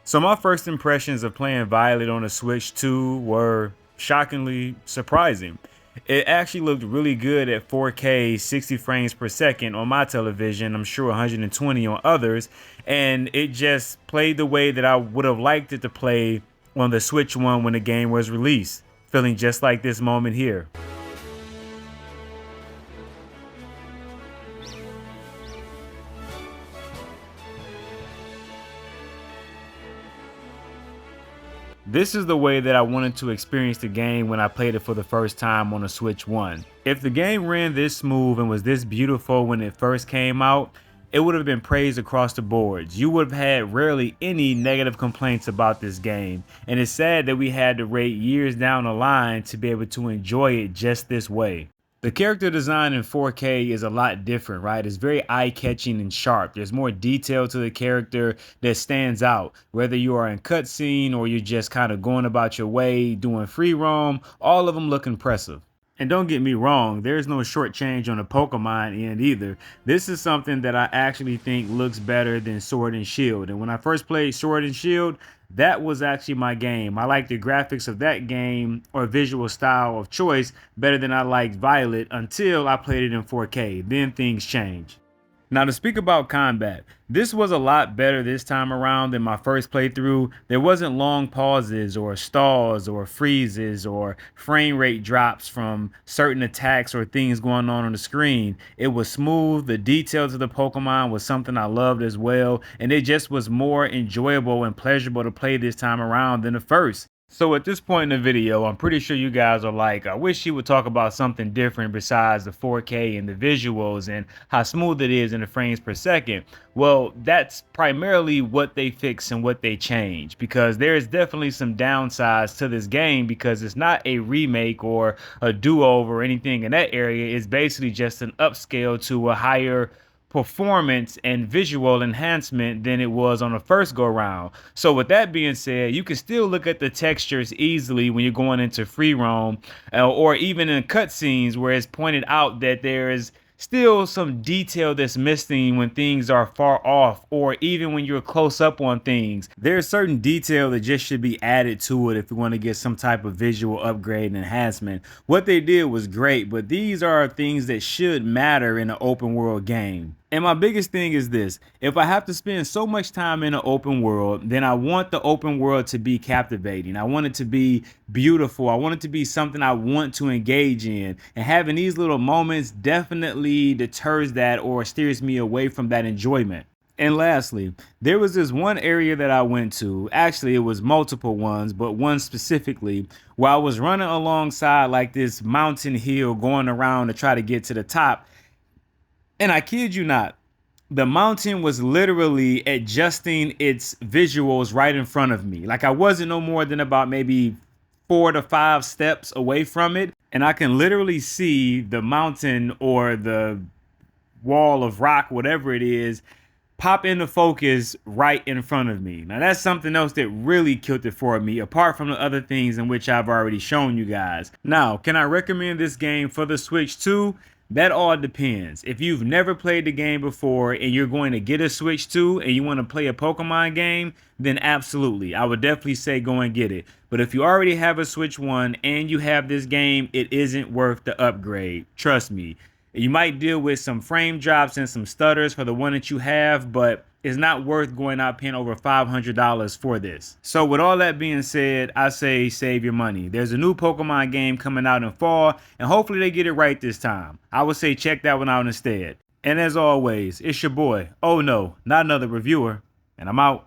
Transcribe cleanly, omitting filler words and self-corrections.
So my first impressions of playing Violet on the Switch 2 were shockingly surprising. It actually looked really good at 4K 60 frames per second on my television, I'm sure 120 on others, and it just played the way that I would have liked it to play on the Switch 1 when the game was released, feeling just like this moment here. This is the way that I wanted to experience the game when I played it for the first time on the Switch 1. If the game ran this smooth and was this beautiful when it first came out, it would have been praised across the boards. You would have had rarely any negative complaints about this game, and it's sad that we had to wait years down the line to be able to enjoy it just this way. The character design in 4K is a lot different, right? It's very eye-catching and sharp. There's more detail to the character that stands out. Whether you are in cutscene or you're just kind of going about your way, doing free roam, all of them look impressive. And don't get me wrong, there's no short change on the Pokemon end either. This is something that I actually think looks better than Sword and Shield. And when I first played Sword and Shield, that was actually my game. I liked the graphics of that game or visual style of choice better than I liked Violet until I played it in 4K. Then things changed. Now to speak about combat, this was a lot better this time around than my first playthrough. There wasn't long pauses or stalls or freezes or frame rate drops from certain attacks or things going on the screen. It was smooth, the details of the Pokemon was something I loved as well, and it just was more enjoyable and pleasurable to play this time around than the first. So at this point in the video, I'm pretty sure you guys are like, I wish he would talk about something different besides the 4K and the visuals and how smooth it is in the frames per second. Well, that's primarily what they fix and what they change, because there is definitely some downsides to this game because it's not a remake or a do-over or anything in that area. It's basically just an upscale to a higher performance and visual enhancement than it was on the first go round. So with that being said, you can still look at the textures easily when you're going into free roam or even in cutscenes where it's pointed out that there is still some detail that's missing when things are far off or even when you're close up on things. There's certain detail that just should be added to it if you want to get some type of visual upgrade and enhancement. What they did was great, but these are things that should matter in an open world game. And my biggest thing is this: if I have to spend so much time in an open world, then I want the open world to be captivating. I want it to be beautiful. I want it to be something I want to engage in. And having these little moments definitely deters that or steers me away from that enjoyment. And lastly, there was this one area that I went to. Actually, it was multiple ones, but one specifically where I was running alongside like this mountain hill going around to try to get to the top. And I kid you not, the mountain was literally adjusting its visuals right in front of me. Like I wasn't no more than about maybe 4 to 5 steps away from it. And I can literally see the mountain or the wall of rock, whatever it is, pop into focus right in front of me. Now that's something else that really killed it for me, apart from the other things in which I've already shown you guys. Now, can I recommend this game for the Switch 2? That all depends. If you've never played the game before and you're going to get a Switch 2 and you want to play a Pokemon game, then absolutely, I would definitely say go and get it. But if you already have a Switch 1 and you have this game, it isn't worth the upgrade. Trust me. You might deal with some frame drops and some stutters for the one that you have, but it's not worth going out paying over $500 for this. So with all that being said, I say save your money. There's a new Pokemon game coming out in fall, and hopefully they get it right this time. I would say check that one out instead. And as always, it's your boy, oh no, not another reviewer, and I'm out.